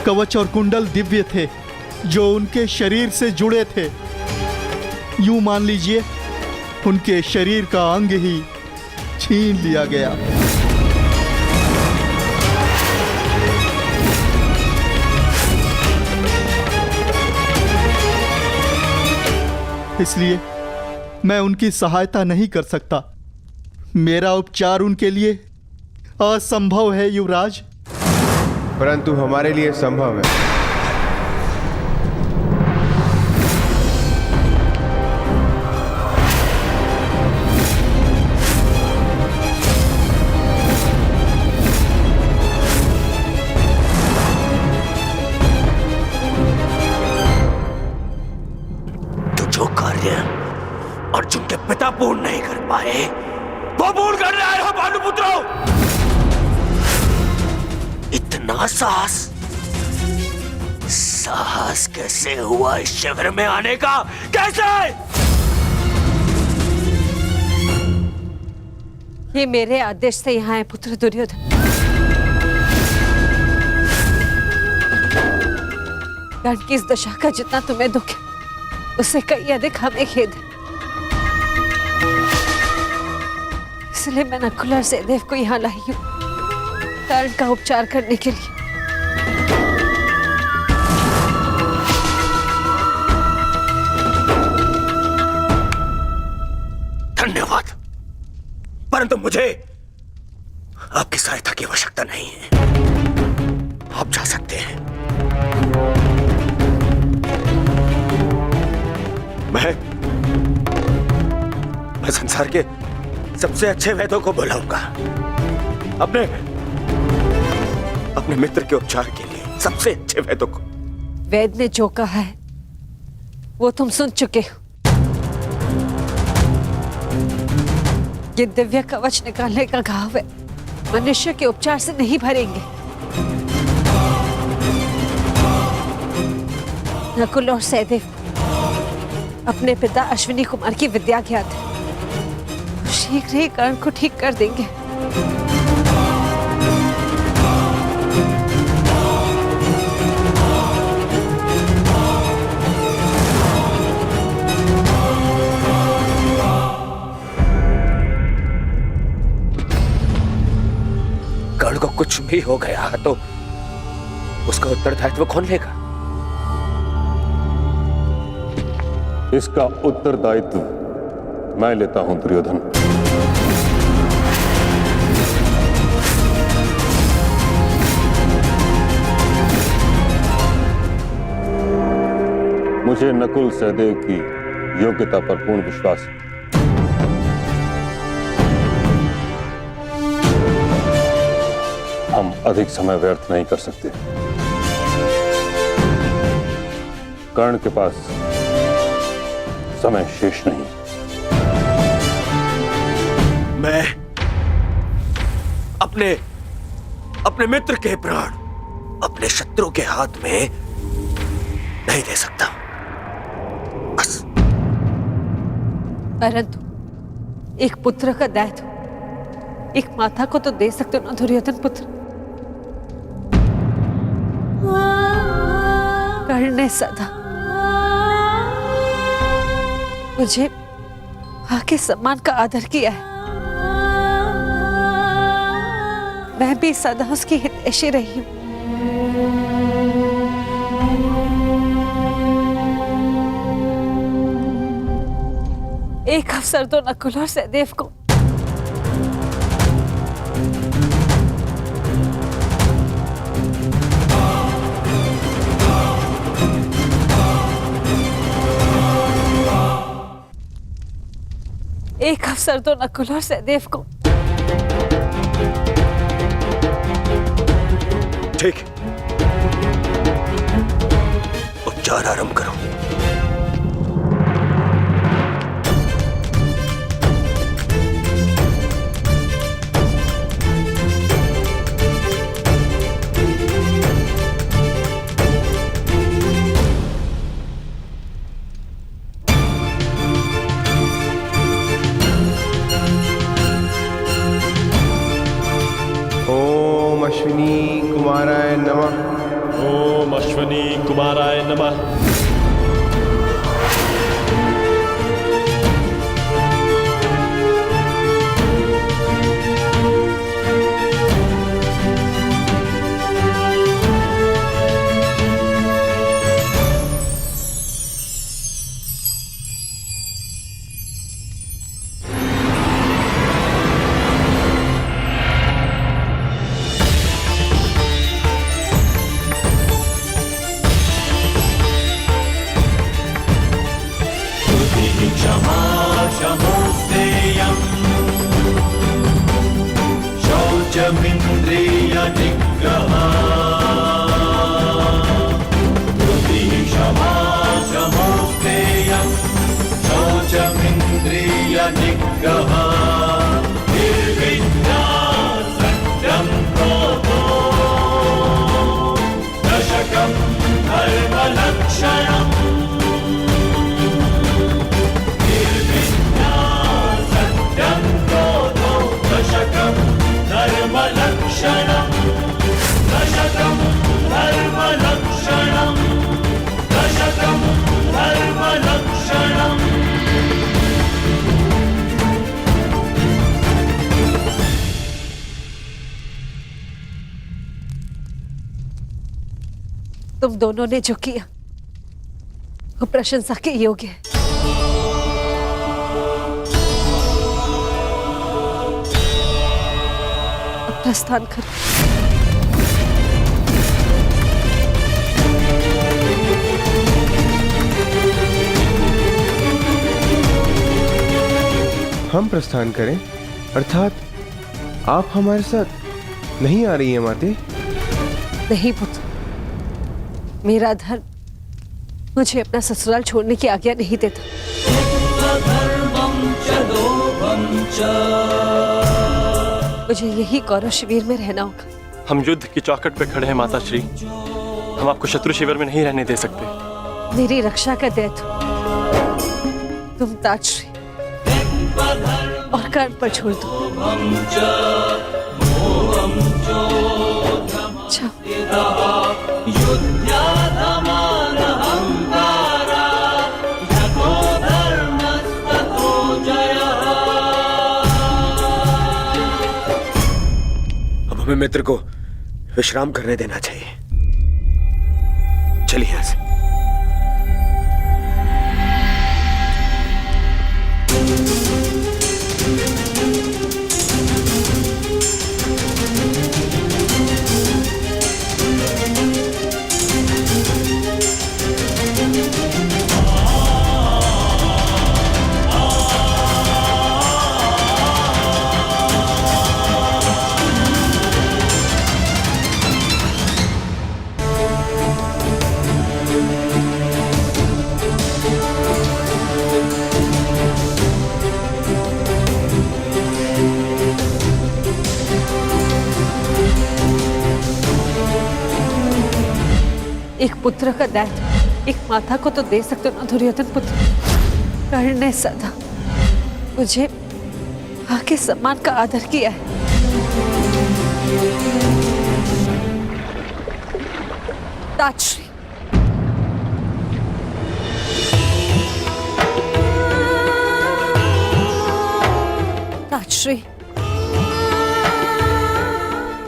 कवच और कुंडल दिव्य थे जो उनके शरीर से जुड़े थे। यूं मान लीजिए उनके शरीर का अंग ही छीन लिया गया। इसलिए मैं उनकी सहायता नहीं कर सकता। मेरा उपचार उनके लिए असंभव है युवराज। परंतु हमारे लिए संभव है। अर्जुन के पिता पूर्ण नहीं कर पाए वो पूर्ण कर रहे हो भानुपुत्रों। इतना साहस कैसे हुआ इस शिविर में आने का? कैसे? ये मेरे आदेश से यहाँ है पुत्र दुर्योधन। कर्ण की इस दशा का जितना तुम्हें दुख है उससे कई अधिक हमें खेद है। इसलिए मैं नकुल और सहदेव को यहाँ लाई हूँ कर्ण का उपचार करने के लिए। धन्यवाद, परंतु मुझे आपकी सहायता की आवश्यकता नहीं है। आप जा सकते हैं। मैं संसार के सबसे अच्छे वैद्यों को बुलाऊंगा अपने मित्र के उपचार के लिए, सबसे अच्छे वैद्यों को। वैद्य ने जो कहा है वो तुम सुन चुके हो। ये दिव्य कवच निकालने का घाव है, मनुष्य के उपचार से नहीं भरेंगे। नकुल और सहदेव अपने पिता अश्विनी कुमार की विद्या ज्ञात है, शीघ्र ही कर्ण को ठीक कर देंगे। कर्ण को कुछ भी हो गया तो उसका उत्तरदायित्व कौन लेगा? इसका उत्तरदायित्व मैं लेता हूं दुर्योधन। मुझे नकुल सहदेव की योग्यता पर पूर्ण विश्वास है। हम अधिक समय व्यर्थ नहीं कर सकते। कर्ण के पास समय शेष नहीं। मैं अपने मित्र के प्राण अपने शत्रु के हाथ में नहीं दे सकता, बस। परंतु एक पुत्र का दायित्व एक माता को तो दे सकते हो ना दुर्योधन पुत्र। कर्ण ने सदा मुझे आके सम्मान का आदर किया है। मैं भी सदा उसकी हितैषी रही हूं। एक अवसर तो नकुल और सहदेव को नकुल और सहदेव को। ठीक, उपचार आरंभ करो। ओम अश्विनी कुमाराय नमः। ओम अश्वनी कुमाराय नमः। तुम दोनों ने जो किया वो प्रशंसा के योग्य है। अब प्रस्थान करो। हम प्रस्थान करें, अर्थात आप हमारे साथ नहीं आ रही हैं माते? नहीं पुत्र, मेरा धर्म मुझे अपना ससुराल छोड़ने की आज्ञा नहीं देता। मुझे यही कौरव शिविर में रहना होगा। हम युद्ध की चौखट पे खड़े हैं माता श्री, हम आपको शत्रु शिविर में नहीं रहने दे सकते। मेरी रक्षा का दायित्व तुम ताजश्री और कर्ण पर छोड़ दो। अब हमें मित्र को विश्राम करने देना चाहिए। चलिए यहां से। एक पुत्र का दायित्व एक माता को तो दे सकते हो ना दुर्योधन पुत्र। कर्ण ने सदा मुझे आके सम्मान का आदर किया है। ताजश्री, ताजश्री,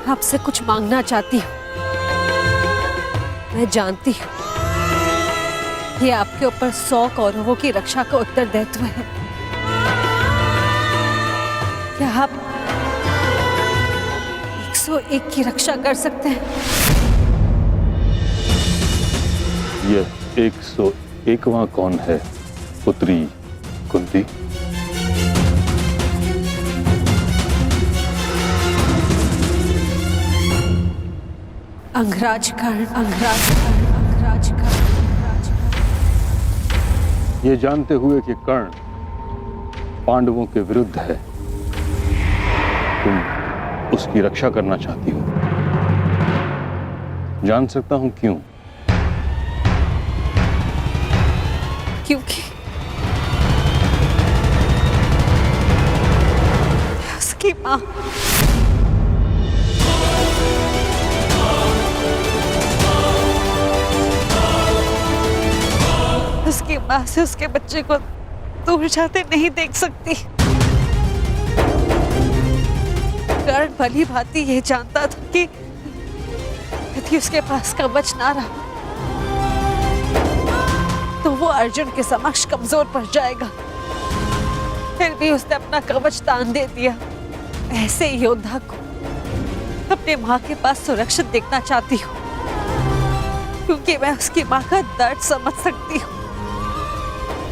आपसे कुछ मांगना चाहती हूँ। मैं जानती हूँ ये आपके ऊपर 100 कौरवों की रक्षा का उत्तरदायित्व है। क्या आप 101 की रक्षा कर सकते हैं? यह 101वां कौन है पुत्री कुंती? अंगराज कर्ण, अंगराज कर्ण, अंगराज कर्ण, अंगराज कर्ण। ये जानते हुए कि कर्ण पांडवों के विरुद्ध है, तुम उसकी रक्षा करना चाहती हो। जान सकता हूं क्यों? क्योंकि उसकी मां माँ से उसके बच्चे को दूर जाते नहीं देख सकती। कर्ण भली भांति ये जानता था कि यदि उसके पास कवच ना रहा तो वो अर्जुन के समक्ष कमजोर पड़ जाएगा। फिर भी उसने अपना कवच दान दे दिया। ऐसे योद्धा को अपने माँ के पास सुरक्षित देखना चाहती हूँ, क्योंकि मैं उसकी माँ का दर्द समझ सकती हूँ।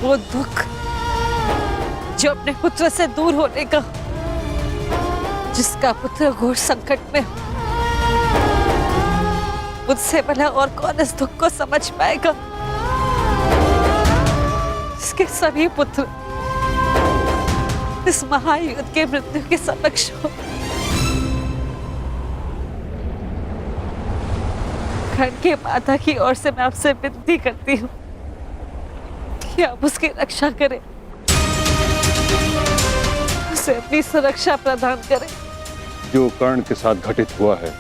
वो दुख जो अपने पुत्र से दूर होने का, जिसका पुत्र घोर संकट में हो, मुझसे भला और कौन इस दुख को समझ पाएगा। इसके सभी पुत्र इस महायुद्ध के मृत्यु के समक्ष हो। कर्ण के माता की ओर से मैं आपसे विनती करती हूँ कि आप उसकी रक्षा करें, उसे अपनी सुरक्षा प्रदान करें। जो कर्ण के साथ घटित हुआ है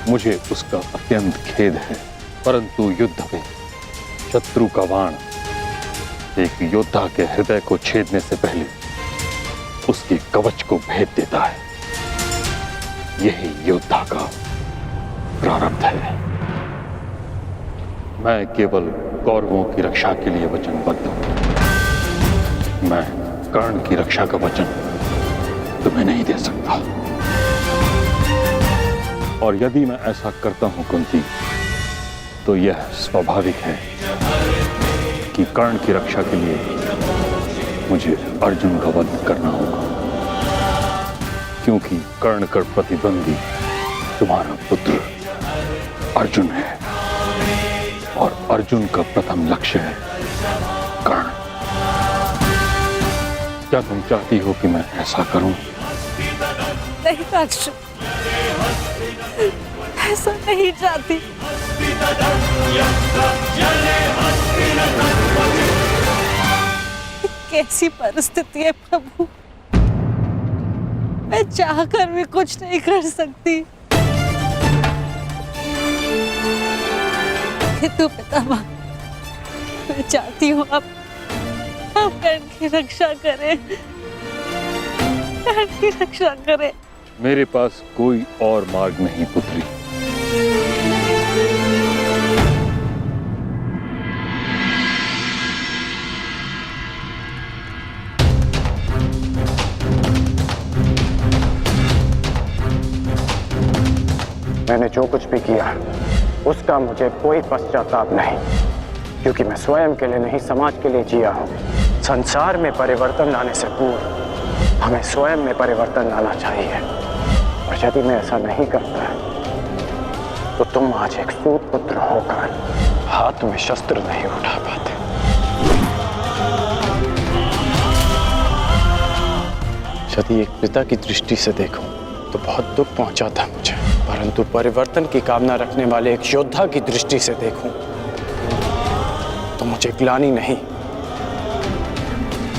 मुझे उसका अत्यंत खेद है, परंतु युद्ध में शत्रु का बाण एक योद्धा के हृदय को छेदने से पहले उसके कवच को भेद देता है। यही योद्धा का प्रारब्ध है। मैं केवल कौरवों की रक्षा के लिए वचनबद्ध हूं। मैं कर्ण की रक्षा का वचन तुम्हें नहीं दे सकता। और यदि मैं ऐसा करता हूं कुंती, तो यह स्वाभाविक है कि कर्ण की रक्षा के लिए मुझे अर्जुन का वध करना होगा, क्योंकि कर्ण का प्रतिद्वंदी तुम्हारा पुत्र अर्जुन है और अर्जुन का प्रथम लक्ष्य है कर्ण। क्या तुम चाहती हो कि मैं ऐसा करूं? नहीं अर्जुन, ऐसा नहीं चाहती। कैसी परिस्थिति है प्रभु, मैं चाहकर भी कुछ नहीं कर सकती। किंतु पितामह, मैं चाहती हूँ आप कर्ण की रक्षा करें, कर्ण की रक्षा करें। मेरे पास कोई और मार्ग नहीं पुत्री। मैंने जो कुछ भी किया उसका मुझे कोई पश्चाताप नहीं, क्योंकि मैं स्वयं के लिए नहीं समाज के लिए जिया हूँ। संसार में परिवर्तन लाने से पूर्व हमें स्वयं में परिवर्तन लाना चाहिए। और यदि मैं ऐसा नहीं करता तो तुम आज एक सूत पुत्र होकर हाथ में शस्त्र नहीं उठा पाते। यदि एक पिता की दृष्टि से देखूं तो बहुत दुख पहुंचा था मुझे, परंतु परिवर्तन की कामना रखने वाले एक योद्धा की दृष्टि से देखूं तो मुझे ग्लानि नहीं,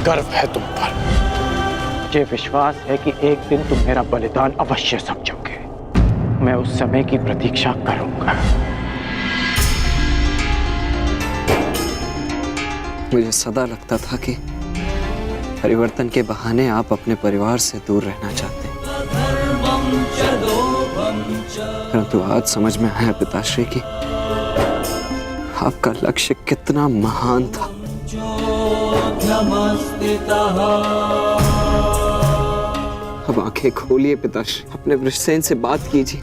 गर्व है तुम पर। मुझे विश्वास है कि एक दिन तुम मेरा बलिदान अवश्य समझोगे। मैं उस समय की प्रतीक्षा करूंगा। मुझे सदा लगता था कि परिवर्तन के बहाने आप अपने परिवार से दूर रहना चाहते हैं, परंतु आज समझ में आया पिताश्री कि आपका लक्ष्य कितना महान था। अब आंखें खोलिए पिताश्री, अपने वृषसेन से बात कीजिए।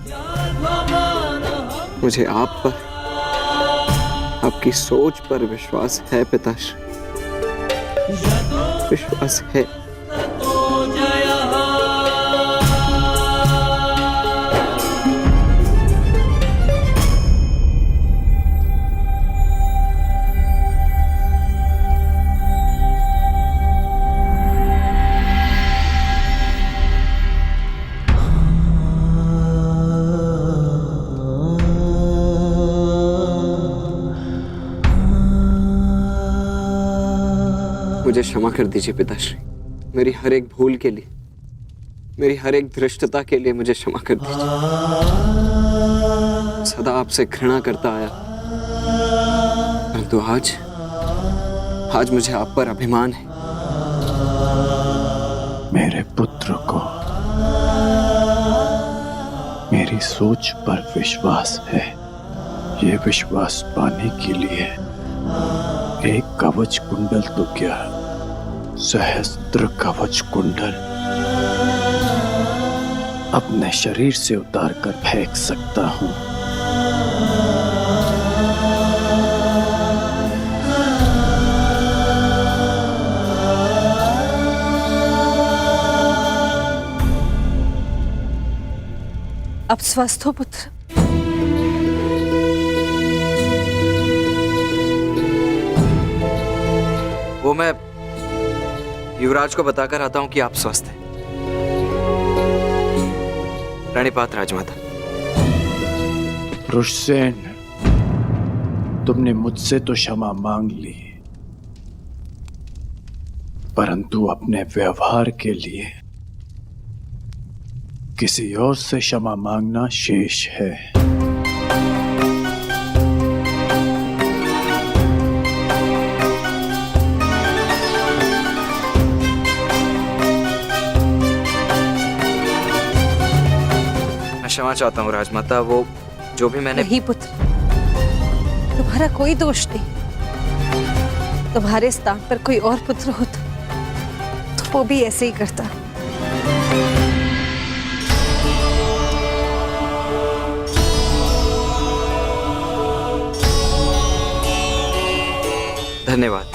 मुझे आप पर, आपकी सोच पर विश्वास है पिताश्री, विश्वास है। मुझे क्षमा कर दीजिए पिताश्री, मेरी हर एक भूल के लिए, मेरी हर एक धृष्टता के लिए मुझे क्षमा कर दीजिए। सदा आपसे घृणा करता आया, परंतु आज मुझे आप पर अभिमान है। मेरे पुत्र को मेरी सोच पर विश्वास है। ये विश्वास पाने के लिए एक कवच कुंडल तो क्या, सहस्त्र कवच कुंडल अपने शरीर से उतार कर फेंक सकता हूं। अब स्वस्थ हो पुत्र? वो मैं युवराज को बताकर आता हूं कि आप स्वस्थ हैं। प्रणिपात राजमाता। रुषसेन, तुमने मुझसे तो क्षमा मांग ली, परंतु अपने व्यवहार के लिए किसी और से क्षमा मांगना शेष है। मैं क्षमा चाहता हूँ राजमाता। वो जो भी मैंने नहीं पुत्र, तुम्हारा कोई दोष नहीं। तुम्हारे स्थान पर कोई और पुत्र होता तो वो भी ऐसे ही करता। धन्यवाद।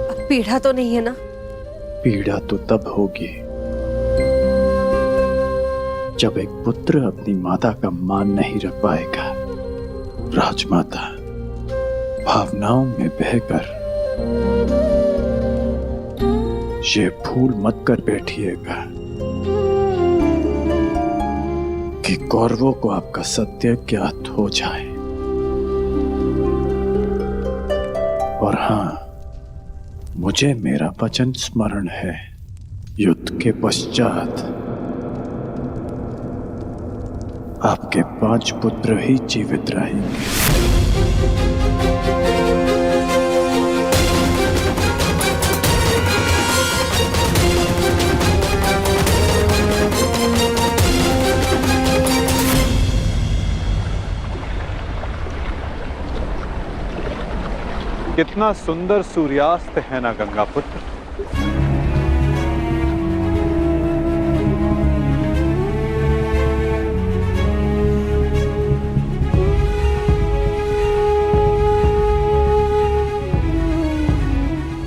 अब पीड़ा तो नहीं है ना? पीड़ा तो तब होगी जब एक पुत्र अपनी माता का मान नहीं रख पाएगा। राजमाता, भावनाओं में बहकर ये भूल मत कर बैठिएगा कि कौरवों को आपका सत्य ज्ञात हो जाए। और हां, मुझे मेरा वचन स्मरण है, युद्ध के पश्चात आपके 5 पुत्र ही जीवित रहेंगे। कितना सुंदर सूर्यास्त है ना गंगा पुत्र।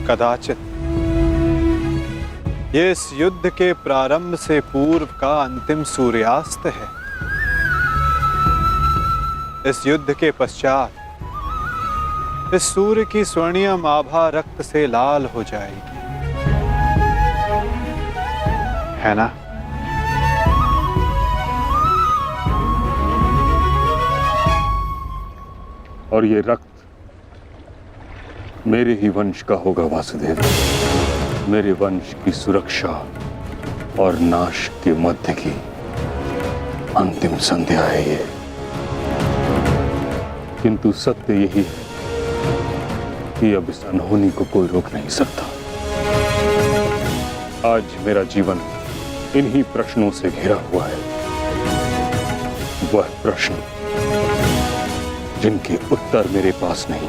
कदाचित ये इस युद्ध के प्रारंभ से पूर्व का अंतिम सूर्यास्त है। इस युद्ध के पश्चात इस सूर्य की स्वर्णिम आभा रक्त से लाल हो जाएगी, है ना? और ये रक्त मेरे ही वंश का होगा वासुदेव। मेरे वंश की सुरक्षा और नाश के मध्य की अंतिम संध्या है ये। किंतु सत्य यही है कि अब इस अनहोनी को कोई रोक नहीं सकता। आज मेरा जीवन इन्हीं प्रश्नों से घिरा हुआ है। वह प्रश्न जिनके उत्तर मेरे पास नहीं,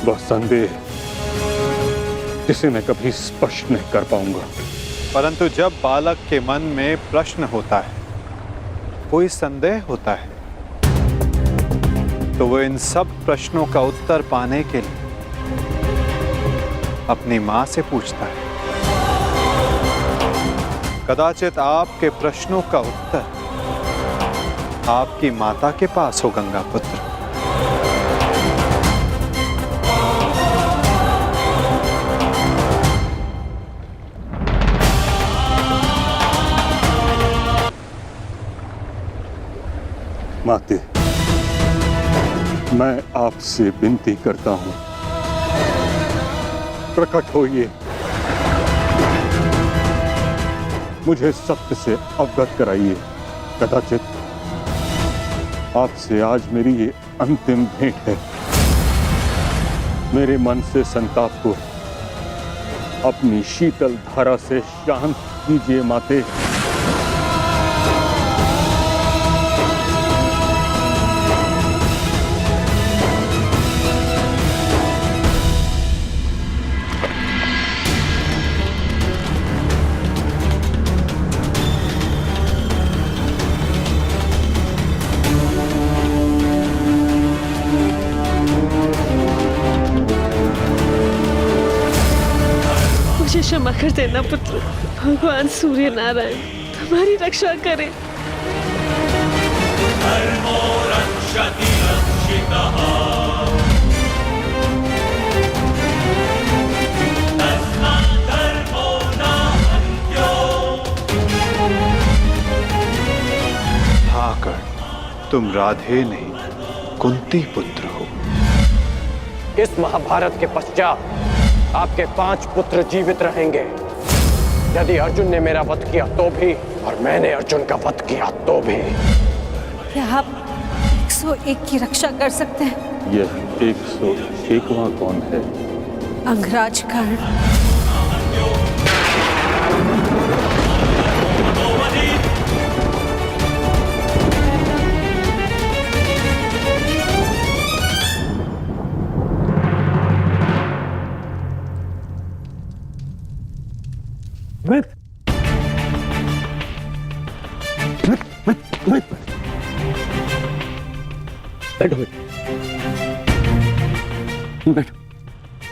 वह संदेह जिसे मैं कभी स्पष्ट नहीं कर पाऊंगा। परंतु जब बालक के मन में प्रश्न होता है, कोई संदेह होता है, तो वो इन सब प्रश्नों का उत्तर पाने के लिए अपनी मां से पूछता है। कदाचित आपके प्रश्नों का उत्तर आपकी माता के पास हो गंगा पुत्र। माते, मैं आपसे विनती करता हूं, प्रकट होइए, मुझे सत्य से अवगत कराइए। कदाचित आपसे आज मेरी ये अंतिम भेंट है। मेरे मन से संताप को अपनी शीतल धारा से शांत कीजिए माते। मुझे क्षमा कर देना पुत्र। भगवान सूर्य नारायण तुम्हारी रक्षा करें। ठाकर, तुम राधे नहीं कुंती पुत्र हो। इस महाभारत के पश्चात आपके 5 पुत्र जीवित रहेंगे। यदि अर्जुन ने मेरा वध किया तो भी, और मैंने अर्जुन का वध किया तो भी। क्या आप 101 की रक्षा कर सकते हैं? यह 101वां कौन है? अंगराज कर्ण।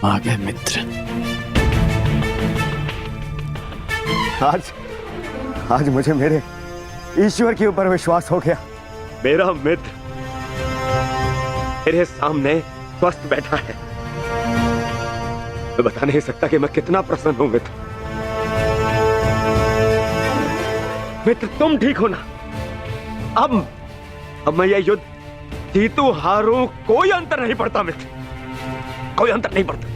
आ गए मित्र। आज मुझे मेरे ईश्वर के ऊपर विश्वास हो गया। मेरा मित्र मेरे सामने स्वस्थ बैठा है। मैं बता नहीं सकता कि मैं कितना प्रसन्न हूं मित्र। मित्र तुम ठीक हो ना? अब मैं यह युद्ध जीतू हारू कोई अंतर नहीं पड़ता मित्र, कोई अंतर नहीं पड़ता।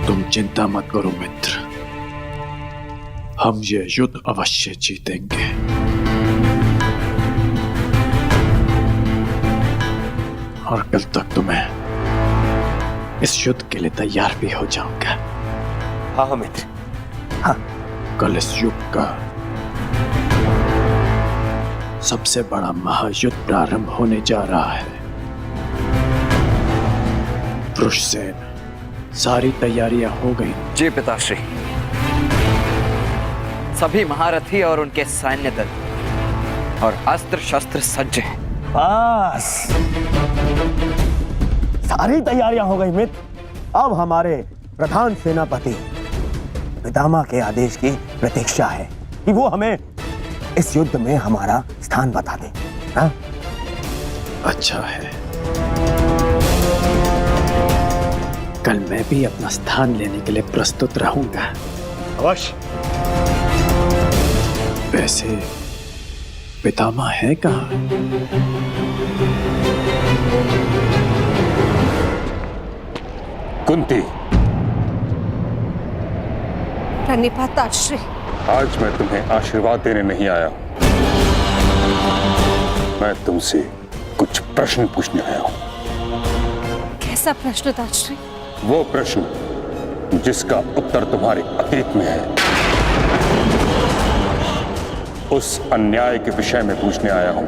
तुम चिंता मत करो मित्र, हम ये युद्ध अवश्य जीतेंगे। और कल तक तुम्हें इस युद्ध के लिए तैयार भी हो जाऊंगा। हाँ मित्र, हाँ। कल इस युग का सबसे बड़ा महायुद्ध प्रारंभ होने जा रहा है। वृषसेन, सारी तैयारियां हो गई? जी पिताश्री, सभी महारथी और उनके सैन्य दल और अस्त्र शस्त्र सज्ज हैं। बस सारी तैयारियां हो गई मित्र। अब हमारे प्रधान सेनापति पितामह के आदेश की प्रतीक्षा है कि वो हमें इस युद्ध में हमारा स्थान बता दे। हाँ? अच्छा है, कल मैं भी अपना स्थान लेने के लिए प्रस्तुत रहूंगा। अवश्य। वैसे पितामह है कहाँ? कुंती, प्रणिपाताश्री। आज मैं तुम्हें आशीर्वाद देने नहीं आया हूं, मैं तुमसे कुछ प्रश्न पूछने आया हूं। कैसा प्रश्न ताश्री? वो प्रश्न जिसका उत्तर तुम्हारे अतीत में है। उस अन्याय के विषय में पूछने आया हूं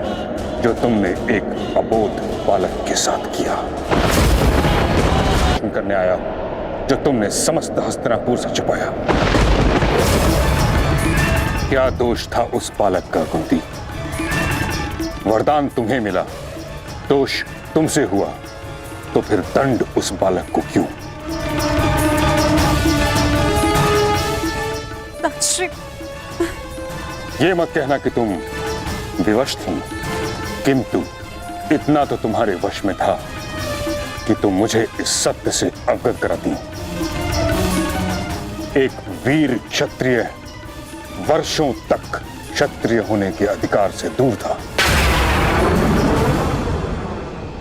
जो तुमने एक अबोध बालक के साथ किया। प्रश्न करने आया हूं जो तुमने समस्त हस्तिनापुर से छुपाया। क्या दोष था उस बालक का कुंती? वरदान तुम्हें मिला, दोष तुमसे हुआ, तो फिर दंड उस बालक को क्यों? ताश्री, ये मत कहना कि तुम विवश थी, किंतु इतना तो तुम्हारे वश में था कि तुम मुझे इस सत्य से अवगत कराती। एक वीर क्षत्रिय वर्षों तक क्षत्रिय होने के अधिकार से दूर था।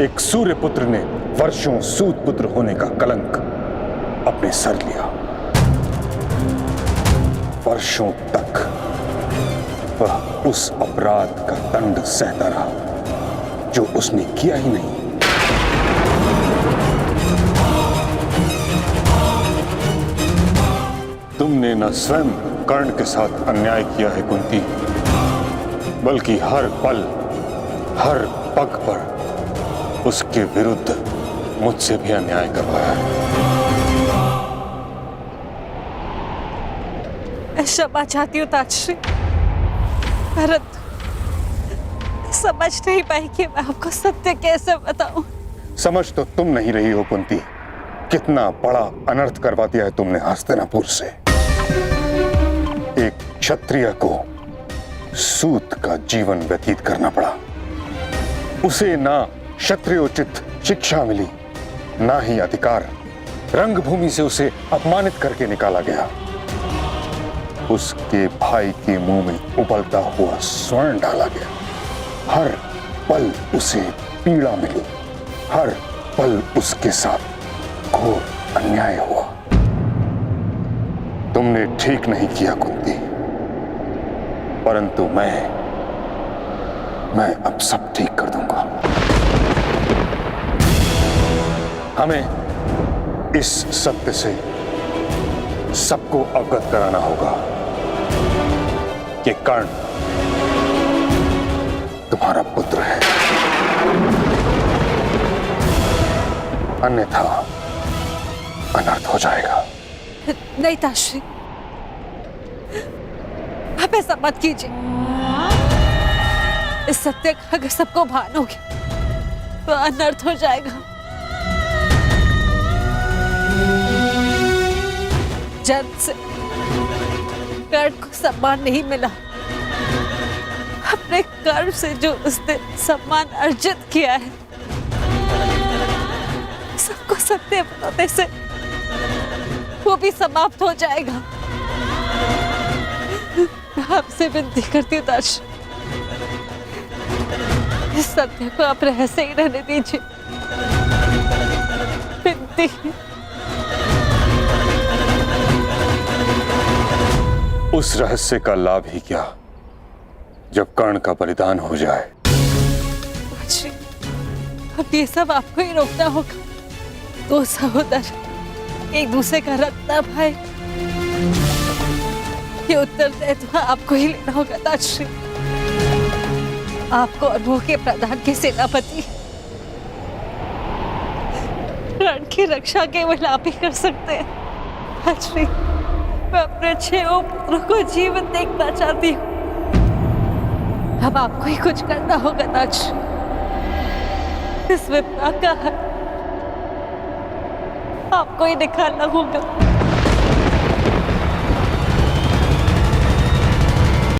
एक सूर्य पुत्र ने वर्षों सूत पुत्र होने का कलंक अपने सर लिया। वर्षों तक वह उस अपराध का दंड सहता रहा जो उसने किया ही नहीं। तुमने न स्वयं कर्ण के साथ अन्याय किया है कुंती, बल्कि हर पल हर पग पर उसके विरुद्ध मुझसे भी अन्याय करवाया है। मैं क्षमा चाहती हूँ ताजश्री, परंतु समझ नहीं पाई कि मैं आपको सत्य कैसे बताऊं। समझ तो तुम नहीं रही हो कुंती, कितना बड़ा अनर्थ करवा दिया है तुमने हस्तिनापुर से। एक क्षत्रिय को सूत का जीवन व्यतीत करना पड़ा। उसे ना क्षत्रियोचित शिक्षा मिली, ना ही अधिकार। रंगभूमि से उसे अपमानित करके निकाला गया। उसके भाई के मुंह में उबलता हुआ स्वर्ण डाला गया। हर पल उसे पीड़ा मिली, हर पल उसके साथ घोर अन्याय हुआ। तुमने ठीक नहीं किया कुंती, परंतु मैं अब सब ठीक कर दूंगा। हमें इस सत्य से सबको अवगत कराना होगा कि कर्ण तुम्हारा पुत्र है, अन्यथा अनर्थ हो जाएगा। नहीं ताजश्री, आप ऐसा मत कीजिए। इस सत्य का अगर सबको भान हो गया तो अनर्थ हो जाएगा। जन्म से कर्ण को सम्मान नहीं मिला। अपने कर्म से जो उसने सम्मान अर्जित किया है, सबको सत्य बताने से वो भी समाप्त हो जाएगा। आपसे विनती करती हूँ ताजश्री, इस सत्य को आप रहस्य ही रहने दीजिए। विनती। उस रहस्य का लाभ ही क्या जब कर्ण का बलिदान हो जाए। ताजश्री, अब ये सब आपको ही रोकना होगा। दो सहोदर एक दूसरे का रत्न भाई, ये उत्तरदायित्व आपको ही लेना होगा ताजश्री। आपको और वो के प्रधान के सेनापति रण की रक्षा केवल आप ही कर सकते हैं। ताजश्री, मैं अपने 6 पुत्रों को जीवित देखना चाहती हूँ। अब आपको ही कुछ करना होगा ताजश्री। इस विपदा का आपको ही निकालना होगा।